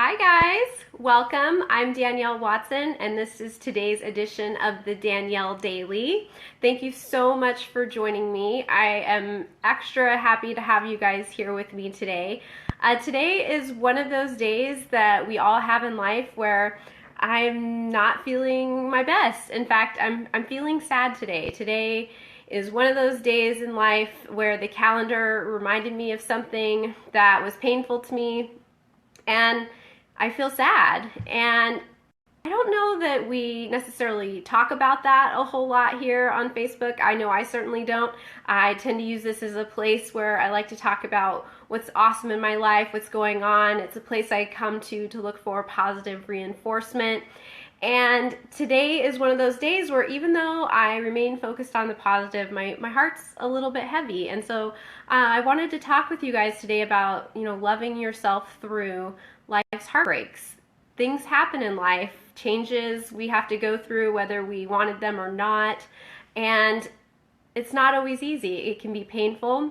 Hi guys, welcome. I'm Danielle Watson and this is today's edition of the Danielle Daily. Thank you so much for joining me. I am extra happy to have you guys here with me today. Today is one of those days that we all have in life where I'm not feeling my best. In fact, I'm feeling sad today. Today is one of those days in life where the calendar reminded me of something that was painful to me, and I feel sad. And I don't know that we necessarily talk about that a whole lot here on Facebook. I know I certainly don't. I tend to use this as a place where I like to talk about what's awesome in my life, what's going on. It's a place I come to look for positive reinforcement. And today is one of those days where even though I remain focused on the positive, my heart's a little bit heavy. And so I wanted to talk with you guys today about, loving yourself through life's heartbreaks. Things happen in life, changes we have to go through whether we wanted them or not. And it's not always easy. It can be painful.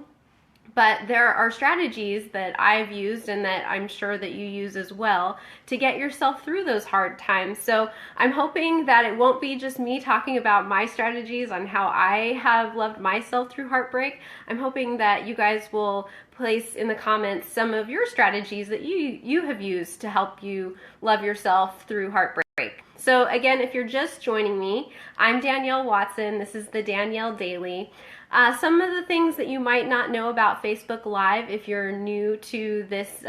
But there are strategies that I've used and that I'm sure that you use as well to get yourself through those hard times. So I'm hoping that it won't be just me talking about my strategies on how I have loved myself through heartbreak. I'm hoping that you guys will place in the comments some of your strategies that you have used to help you love yourself through heartbreak. So again, if you're just joining me, I'm Danielle Watson. This is the Danielle Daily. Some of the things that you might not know about Facebook Live, if you're new to this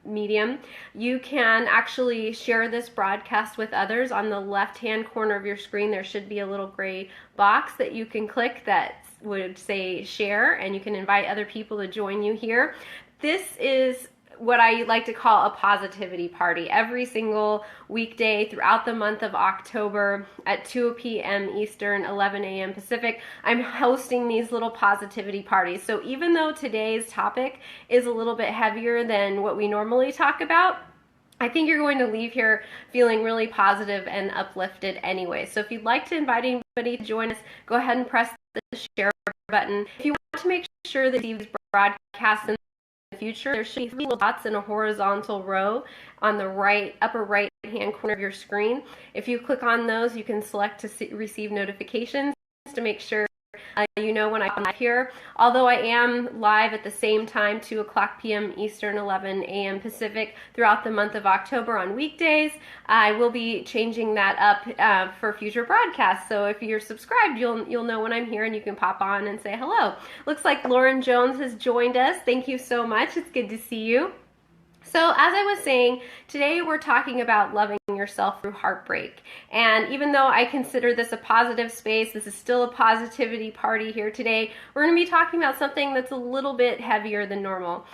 medium, you can actually share this broadcast with others. On the left-hand corner of your screen, there should be a little gray box that you can click that would say share, and you can invite other people to join you here. This is what I like to call a positivity party. Every single weekday throughout the month of October at 2 p.m. Eastern, 11 a.m. Pacific, I'm hosting these little positivity parties. So even though today's topic is a little bit heavier than what we normally talk about, I think you're going to leave here feeling really positive and uplifted anyway. So if you'd like to invite anybody to join us, go ahead and press the share button. If you want to make sure that these broadcasts in future, there should be 3 little dots in a horizontal row on the upper right hand corner of your screen. If you click on those, you can select to receive notifications to make sure you know when I'm live here. Although I am live at the same time, 2 o'clock p.m. Eastern, 11 a.m. Pacific, throughout the month of October on weekdays, I will be changing that up for future broadcasts. So if you're subscribed, you'll know when I'm here and you can pop on and say hello. Looks like Lauren Jones has joined us. Thank you so much. It's good to see you. So as I was saying, today we're talking about loving yourself through heartbreak. And even though I consider this a positive space, this is still a positivity party here today, we're going to be talking about something that's a little bit heavier than normal.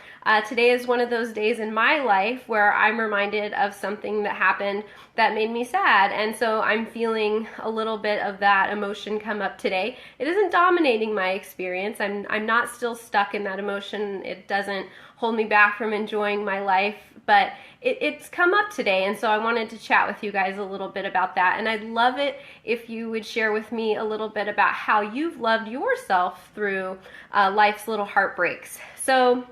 Today is one of those days in my life where I'm reminded of something that happened that made me sad. And so I'm feeling a little bit of that emotion come up today. It isn't dominating my experience. I'm not still stuck in that emotion. It doesn't hold me back from enjoying my life, but it's come up today, and so I wanted to chat with you guys a little bit about that. And I'd love it if you would share with me a little bit about how you've loved yourself through life's little heartbreaks. So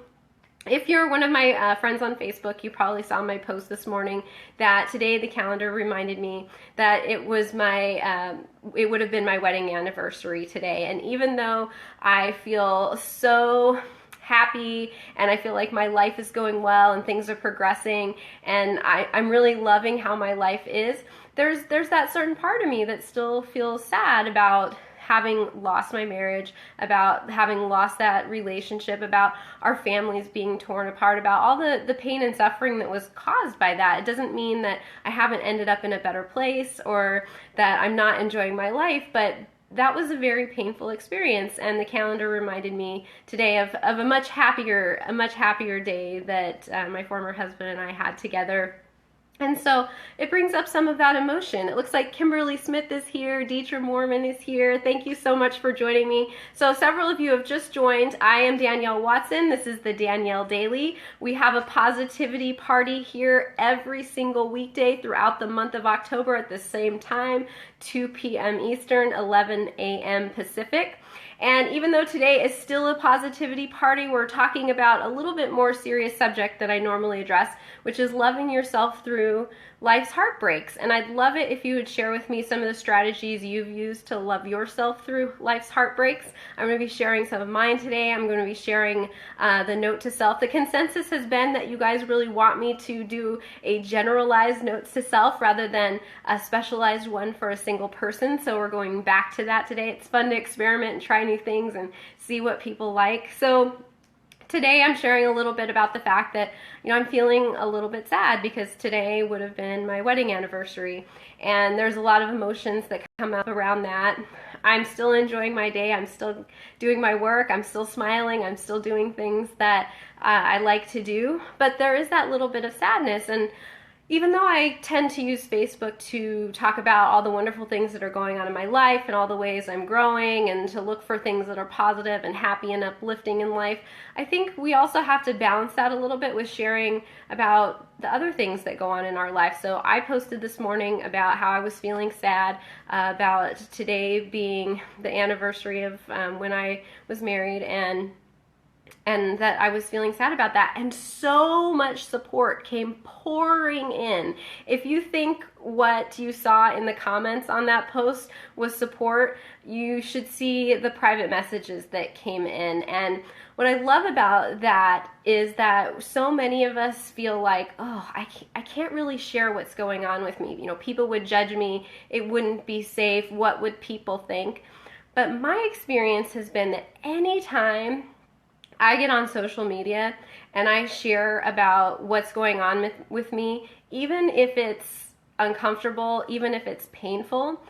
if you're one of my friends on Facebook, you probably saw my post this morning that today the calendar reminded me that it was it would have been my wedding anniversary today. And even though I feel so happy and I feel like my life is going well and things are progressing and I'm really loving how my life is, there's that certain part of me that still feels sad about having lost my marriage, about having lost that relationship, about our families being torn apart, about all the pain and suffering that was caused by that. It doesn't mean that I haven't ended up in a better place or that I'm not enjoying my life, but that was a very painful experience, and the calendar reminded me today of a much happier day that my former husband and I had together. And so it brings up some of that emotion. It looks like Kimberly Smith is here, Deidre Mormon is here. Thank you so much for joining me. So several of you have just joined. I am Danielle Watson. This is the Danielle Daily. We have a positivity party here every single weekday throughout the month of October at the same time, 2 p.m. Eastern, 11 a.m. Pacific. And even though today is still a positivity party, we're talking about a little bit more serious subject that I normally address, which is loving yourself through life's heartbreaks. And I'd love it if you would share with me some of the strategies you've used to love yourself through life's heartbreaks. I'm going to be sharing some of mine today. I'm going to be sharing the note to self. The consensus has been that you guys really want me to do a generalized notes to self rather than a specialized one for a single person. So we're going back to that today. It's fun to experiment and try new things and see what people like. So today I'm sharing a little bit about the fact that, I'm feeling a little bit sad because today would have been my wedding anniversary, and there's a lot of emotions that come up around that. I'm still enjoying my day. I'm still doing my work. I'm still smiling. I'm still doing things that I like to do, but there is that little bit of sadness. And even though I tend to use Facebook to talk about all the wonderful things that are going on in my life and all the ways I'm growing and to look for things that are positive and happy and uplifting in life, I think we also have to balance that a little bit with sharing about the other things that go on in our life. So I posted this morning about how I was feeling sad about today being the anniversary of when I was married, and that I was feeling sad about that, and so much support came pouring in. If you think what you saw in the comments on that post was support, you should see the private messages that came in. And what I love about that is that so many of us feel like, oh, I can't really share what's going on with me. People would judge me. It wouldn't be safe. What would people think? But my experience has been that anytime I get on social media and I share about what's going on with me, even if it's uncomfortable, even if it's painful,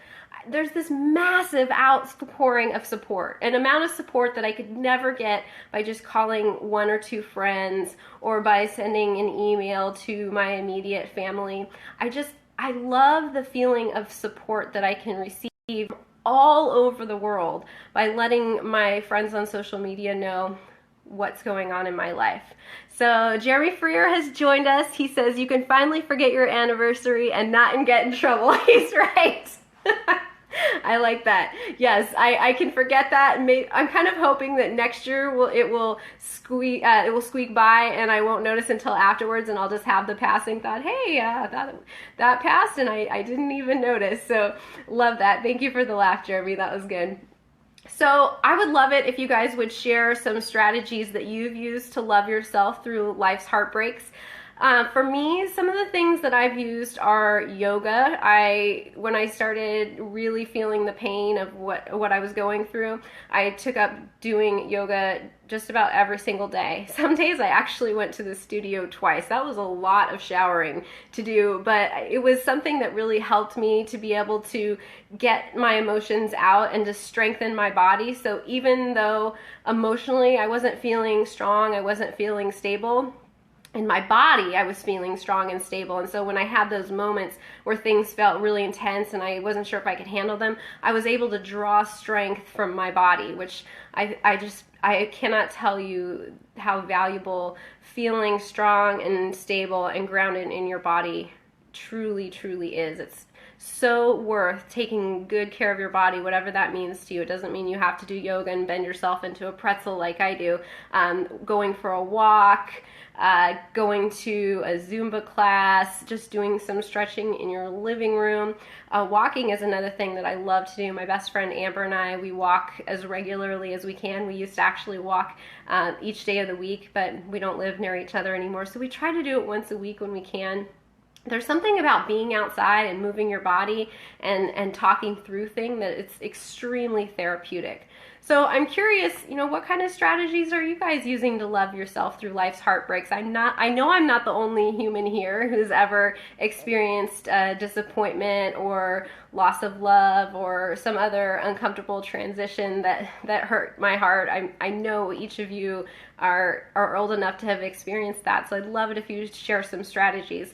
there's this massive outpouring of support, an amount of support that I could never get by just calling one or two friends or by sending an email to my immediate family. I love the feeling of support that I can receive all over the world by letting my friends on social media know what's going on in my life. So Jeremy Freer has joined us. He says you can finally forget your anniversary and not get in trouble. He's right. I like that. Yes, I can forget that. I'm kind of hoping that next year it will squeak by and I won't notice until afterwards, and I'll just have the passing thought, hey, that passed and I didn't even notice. So love that. Thank you for the laugh, Jeremy. That was good. So I would love it if you guys would share some strategies that you've used to love yourself through life's heartbreaks. For me, some of the things that I've used are yoga. When I started really feeling the pain of what I was going through, I took up doing yoga just about every single day. Some days I actually went to the studio twice. That was a lot of showering to do, but it was something that really helped me to be able to get my emotions out and to strengthen my body. So even though emotionally I wasn't feeling strong, I wasn't feeling stable, in my body, I was feeling strong and stable. And so when I had those moments where things felt really intense and I wasn't sure if I could handle them, I was able to draw strength from my body, which I cannot tell you how valuable feeling strong and stable and grounded in your body truly, truly is. It's so worth taking good care of your body, whatever that means to you. It doesn't mean you have to do yoga and bend yourself into a pretzel like I do. Going for a walk, going to a Zumba class, just doing some stretching in your living room. Walking is another thing that I love to do. My best friend Amber and I, we walk as regularly as we can. We used to actually walk each day of the week, but we don't live near each other anymore, so we try to do it once a week when we can. There's something about being outside and moving your body and talking through things that it's extremely therapeutic. So I'm curious, what kind of strategies are you guys using to love yourself through life's heartbreaks? I know I'm not the only human here who's ever experienced disappointment or loss of love or some other uncomfortable transition that hurt my heart. I know each of you are old enough to have experienced that, so I'd love it if you share some strategies.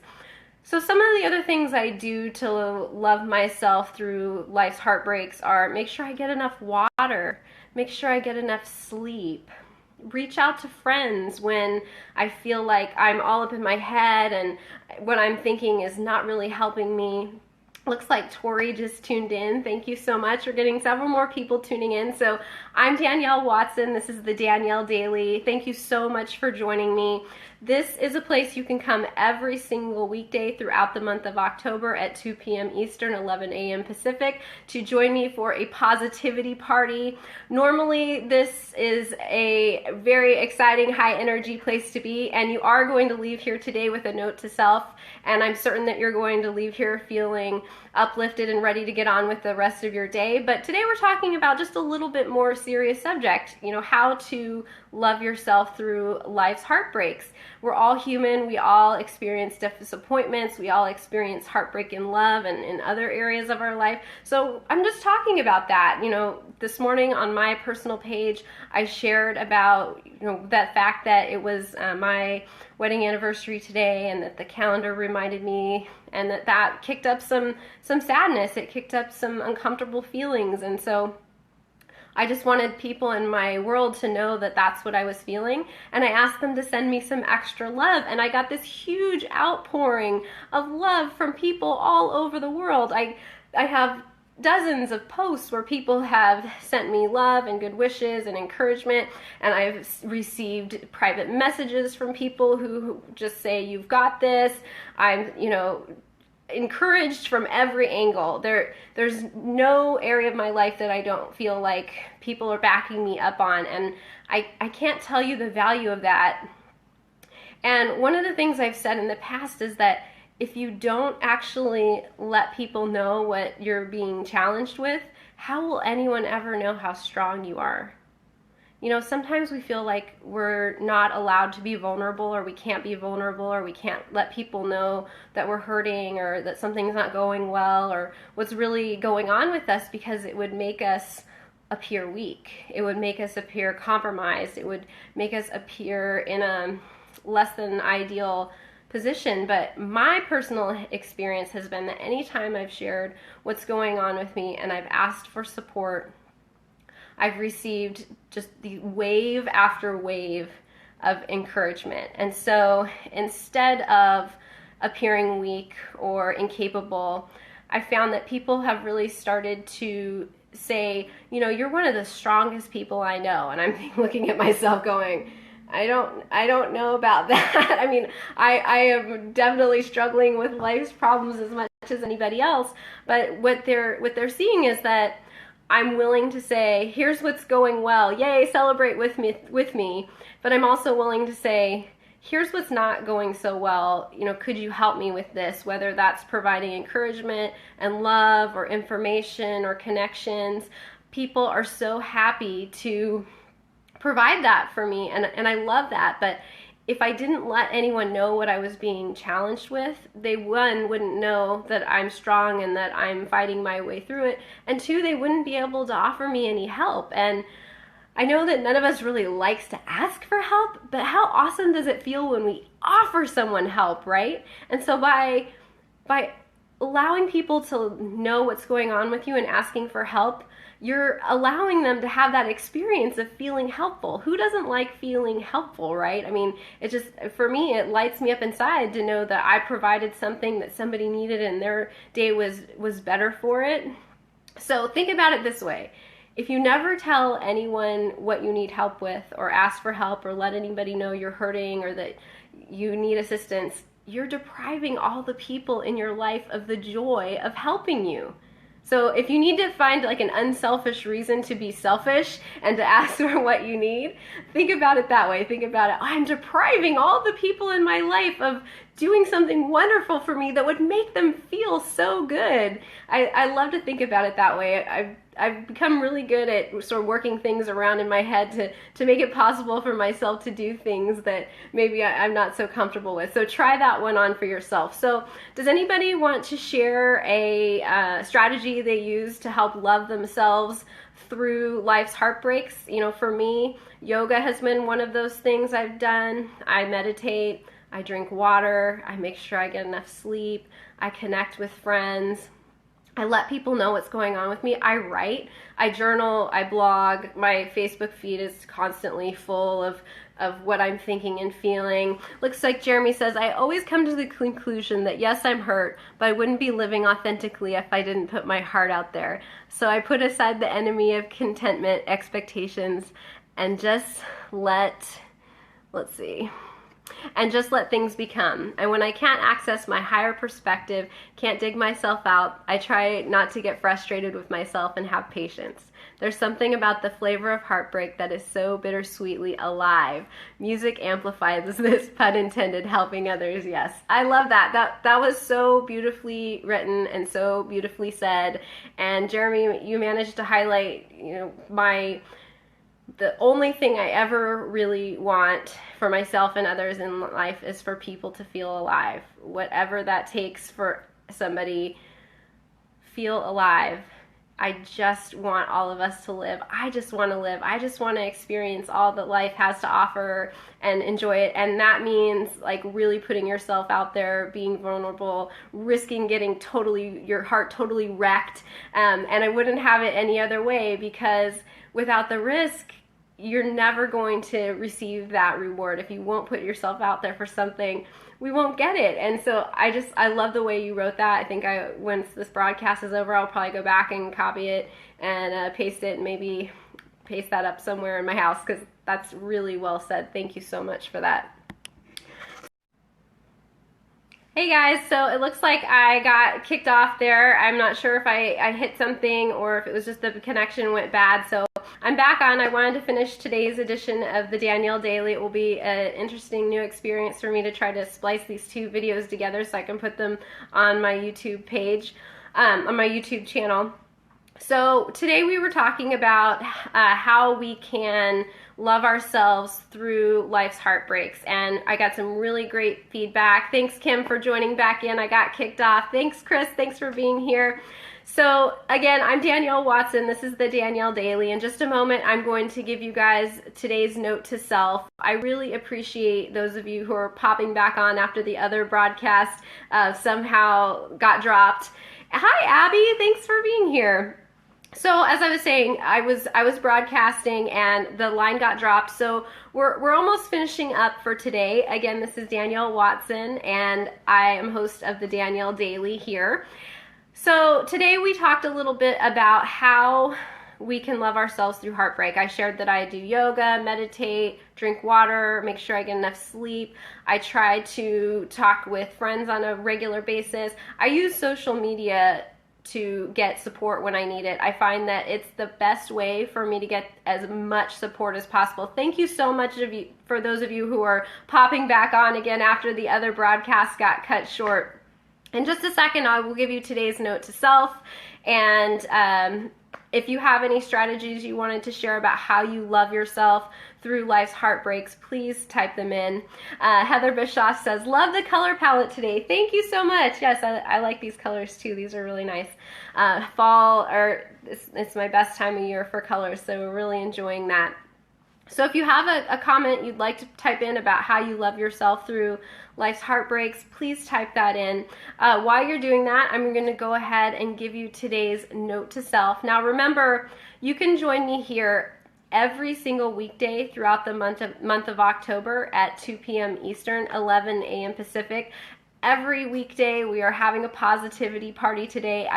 So some of the other things I do to love myself through life's heartbreaks are make sure I get enough water, make sure I get enough sleep, reach out to friends when I feel like I'm all up in my head and what I'm thinking is not really helping me. Looks like Tori just tuned in. Thank you so much. We're getting several more people tuning in. So I'm Danielle Watson. This is the Danielle Daily. Thank you so much for joining me. This is a place you can come every single weekday throughout the month of October at 2 p.m. Eastern, 11 a.m. Pacific to join me for a positivity party. Normally, this is a very exciting, high energy place to be, and you are going to leave here today with a note to self, and I'm certain that you're going to leave here feeling uplifted and ready to get on with the rest of your day. But today we're talking about just a little bit more serious subject, how to love yourself through life's heartbreaks. We're all human. We all experience disappointments. We all experience heartbreak in love and in other areas of our life. So I'm just talking about that. This morning on my personal page, I shared about that fact that it was my wedding anniversary today, and that the calendar reminded me, and that kicked up some sadness. It kicked up some uncomfortable feelings, and so I just wanted people in my world to know that that's what I was feeling, and I asked them to send me some extra love, and I got this huge outpouring of love from people all over the world. I have dozens of posts where people have sent me love and good wishes and encouragement, and I've received private messages from people who just say, "You've got this." I'm, encouraged from every angle. There's no area of my life that I don't feel like people are backing me up on, and I can't tell you the value of that. And one of the things I've said in the past is that if you don't actually let people know what you're being challenged with, how will anyone ever know how strong you are? Sometimes we feel like we're not allowed to be vulnerable, or we can't be vulnerable, or we can't let people know that we're hurting, or that something's not going well, or what's really going on with us, because it would make us appear weak. It would make us appear compromised. It would make us appear in a less than ideal position. But my personal experience has been that anytime I've shared what's going on with me and I've asked for support, I've received just the wave after wave of encouragement. And so instead of appearing weak or incapable, I found that people have really started to say, "You're one of the strongest people I know." And I'm looking at myself going, I don't know about that. I mean, I am definitely struggling with life's problems as much as anybody else. But what they're seeing is that I'm willing to say, "Here's what's going well. Yay, celebrate with me." But I'm also willing to say, "Here's what's not going so well. Could you help me with this?" Whether that's providing encouragement and love, or information, or connections. People are so happy to provide that for me, and I love that. But if I didn't let anyone know what I was being challenged with, they, one, wouldn't know that I'm strong and that I'm fighting my way through it, and two, they wouldn't be able to offer me any help. And I know that none of us really likes to ask for help, but how awesome does it feel when we offer someone help, right? And so by allowing people to know what's going on with you and asking for help, you're allowing them to have that experience of feeling helpful. Who doesn't like feeling helpful, right? I mean, it just, for me, it lights me up inside to know that I provided something that somebody needed and their day was better for it. So think about it this way. If you never tell anyone what you need help with, or ask for help, or let anybody know you're hurting or that you need assistance, you're depriving all the people in your life of the joy of helping you. So if you need to find like an unselfish reason to be selfish and to ask for what you need, think about it that way. Think about it, I'm depriving all the people in my life of doing something wonderful for me that would make them feel so good. I love to think about it that way. I've become really good at sort of working things around in my head to make it possible for myself to do things that maybe I'm not so comfortable with. So try that one on for yourself. So does anybody want to share a strategy they use to help love themselves through life's heartbreaks? For me, yoga has been one of those things I've done. I meditate, I drink water, I make sure I get enough sleep, I connect with friends. I let people know what's going on with me. I write, I journal, I blog. My Facebook feed is constantly full of of what I'm thinking and feeling. Looks like Jeremy says, I always come to the conclusion that yes, I'm hurt, but I wouldn't be living authentically if I didn't put my heart out there. So I put aside the enemy of contentment, expectations, and just let's see, and just let things become. And when I can't access my higher perspective, can't dig myself out, I try not to get frustrated with myself and have patience. There's something about the flavor of heartbreak that is so bittersweetly alive. Music amplifies this, pun intended, helping others. Yes, I love that. That was so beautifully written and so beautifully said. And Jeremy, you managed to highlight, the only thing I ever really want for myself and others in life is for people to feel alive. Whatever that takes for somebody, feel alive. I just want all of us to live. I just want to live. I just want to experience all that life has to offer and enjoy it. And that means like really putting yourself out there, being vulnerable, risking getting your heart totally wrecked. And I wouldn't have it any other way, because without the risk, you're never going to receive that reward. If you won't put yourself out there for something, we won't get it. And so I love the way you wrote that. I think once this broadcast is over, I'll probably go back and copy it and paste it, and maybe paste that up somewhere in my house, because that's really well said. Thank you so much for that. Hey guys, so it looks like I got kicked off there. I'm not sure if I hit something or if it was just the connection went bad. So I'm back on. I wanted to finish today's edition of the Danielle Daily. It will be an interesting new experience for me to try to splice these two videos together so I can put them on my YouTube page, on my YouTube channel. So today we were talking about how we can love ourselves through life's heartbreaks, and I got some really great feedback. Thanks, Kim, for joining back in. I got kicked off. Thanks, Chris. Thanks for being here. So again, I'm Danielle Watson. This is the Danielle Daily. In just a moment, I'm going to give you guys today's note to self. I really appreciate those of you who are popping back on after the other broadcast somehow got dropped. Hi, Abby. Thanks for being here. So as I was saying, I was broadcasting and the line got dropped. So we're almost finishing up for today. Again, this is Danielle Watson, and I am host of the Danielle Daily here. So today we talked a little bit about how we can love ourselves through heartbreak. I shared that I do yoga, meditate, drink water, make sure I get enough sleep. I try to talk with friends on a regular basis. I use social media to get support when I need it. I find that it's the best way for me to get as much support as possible. Thank you so much for those of you who are popping back on again after the other broadcast got cut short. In just a second, I will give you today's note to self, and if you have any strategies you wanted to share about how you love yourself through life's heartbreaks, please type them in. Heather Bischoff says, love the color palette today. Thank you so much. Yes, I like these colors too. These are really nice. Fall, it's my best time of year for colors, so we're really enjoying that. So if you have a comment you'd like to type in about how you love yourself through life's heartbreaks, please type that in. While you're doing that, I'm going to go ahead and give you today's note to self. Now remember, you can join me here every single weekday throughout the month of October at 2 p.m. Eastern, 11 a.m. Pacific. Every weekday we are having a positivity party today.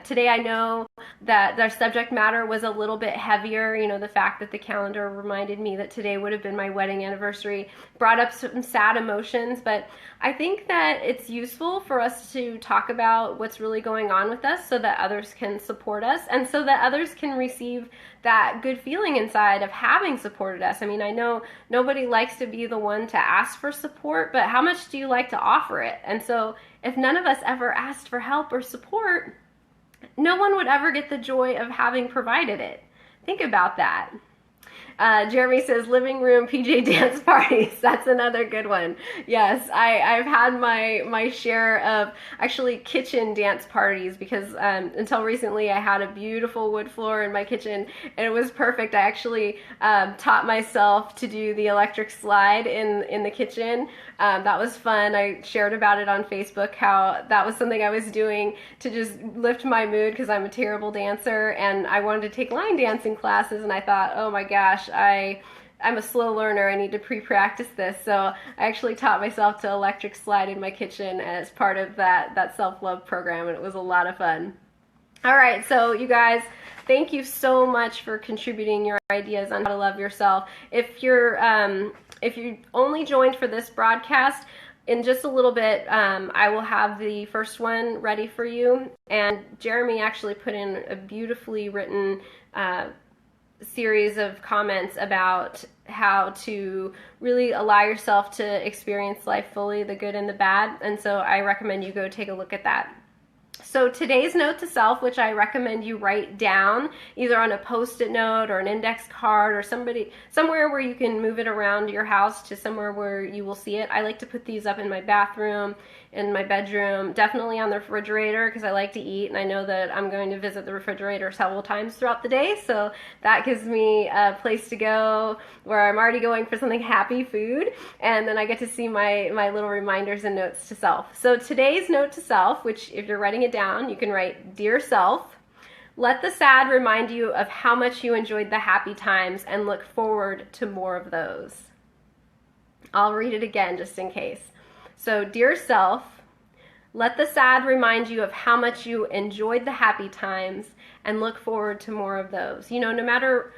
Today I know that their subject matter was a little bit heavier. You know, the fact that the calendar reminded me that today would have been my wedding anniversary brought up some sad emotions, but I think that it's useful for us to talk about what's really going on with us so that others can support us and so that others can receive that good feeling inside of having supported us. I mean, I know nobody likes to be the one to ask for support, but how much do you like to offer it? And so if none of us ever asked for help or support, no one would ever get the joy of having provided it. Think about that. Jeremy says living room PJ dance parties. That's another good one. Yes, I've had my share of actually kitchen dance parties because until recently I had a beautiful wood floor in my kitchen and it was perfect. I actually taught myself to do the electric slide in the kitchen. That was fun. I shared about it on Facebook how that was something I was doing to just lift my mood because I'm a terrible dancer and I wanted to take line dancing classes, and I thought, oh my gosh, I I'm a slow learner. I need to pre-practice this. So I actually taught myself to electric slide in my kitchen as part of that self-love program, and it was a lot of fun. All right, so you guys, thank you so much for contributing your ideas on how to love yourself. If you only joined for this broadcast, in just a little bit, I will have the first one ready for you. And Jeremy actually put in a beautifully written series of comments about how to really allow yourself to experience life fully, the good and the bad. And so I recommend you go take a look at that. So today's note to self, which I recommend you write down either on a post-it note or an index card or somewhere where you can move it around your house to somewhere where you will see it. I like to put these up in my bathroom, in my bedroom, definitely on the refrigerator because I like to eat, and I know that I'm going to visit the refrigerator several times throughout the day, so that gives me a place to go where I'm already going for something happy, food, and then I get to see my little reminders and notes to self. So today's note to self, which if you're writing it down, you can write, "Dear self, let the sad remind you of how much you enjoyed the happy times and look forward to more of those." I'll read it again just in case. So, dear self, let the sad remind you of how much you enjoyed the happy times and look forward to more of those. You know, no matter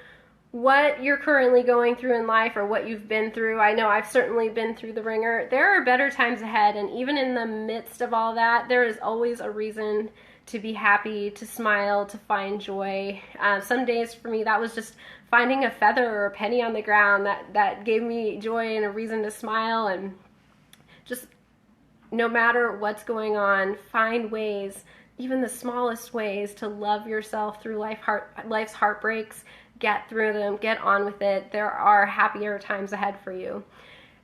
what you're currently going through in life or what you've been through, I know I've certainly been through the ringer, there are better times ahead, and even in the midst of all that, there is always a reason to be happy, to smile, to find joy. Some days for me that was just finding a feather or a penny on the ground that gave me joy and a reason to smile. And just no matter what's going on, find ways, even the smallest ways, to love yourself through life's heartbreaks. Get through them, get on with it. There are happier times ahead for you.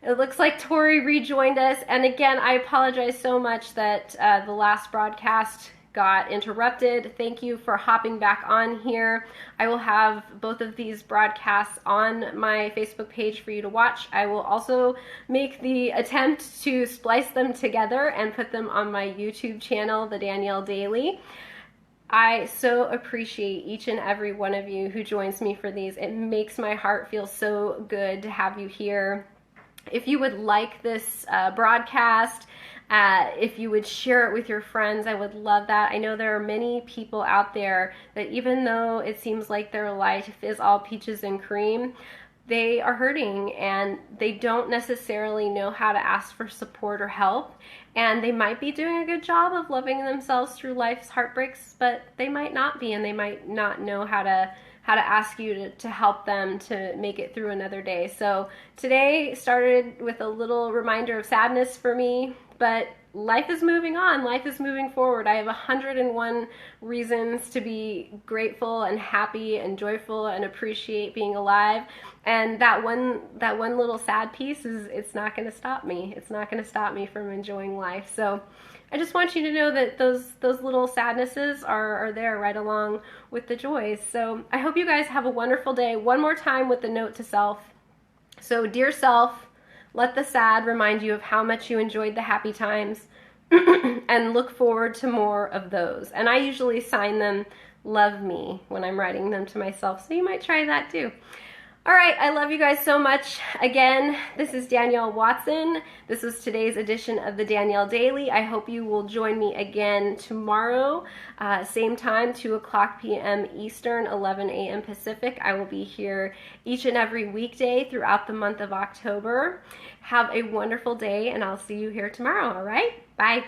It looks like Tori rejoined us, and again, I apologize so much that the last broadcast got interrupted. Thank you for hopping back on here. I will have both of these broadcasts on my Facebook page for you to watch. I will also make the attempt to splice them together and put them on my YouTube channel, The Danielle Daily. I so appreciate each and every one of you who joins me for these. It makes my heart feel so good to have you here. If you would like this broadcast, if you would share it with your friends, I would love that. I know there are many people out there that even though it seems like their life is all peaches and cream, they are hurting and they don't necessarily know how to ask for support or help. And they might be doing a good job of loving themselves through life's heartbreaks, but they might not be, and they might not know how to ask you to help them to make it through another day. So today started with a little reminder of sadness for me, but life is moving on. Life is moving forward. I have 101 reasons to be grateful and happy and joyful and appreciate being alive. And that one little sad piece it's not going to stop me. It's not going to stop me from enjoying life. So I just want you to know that those little sadnesses are there right along with the joys. So I hope you guys have a wonderful day. One more time with the note to self. So, dear self, let the sad remind you of how much you enjoyed the happy times and look forward to more of those. And I usually sign them "Love Me" when I'm writing them to myself, so you might try that too. All right, I love you guys so much. Again, this is Danielle Watson. This was today's edition of the Danielle Daily. I hope you will join me again tomorrow, same time, 2:00 p.m. Eastern, 11 a.m. Pacific. I will be here each and every weekday throughout the month of October. Have a wonderful day, and I'll see you here tomorrow, all right? Bye.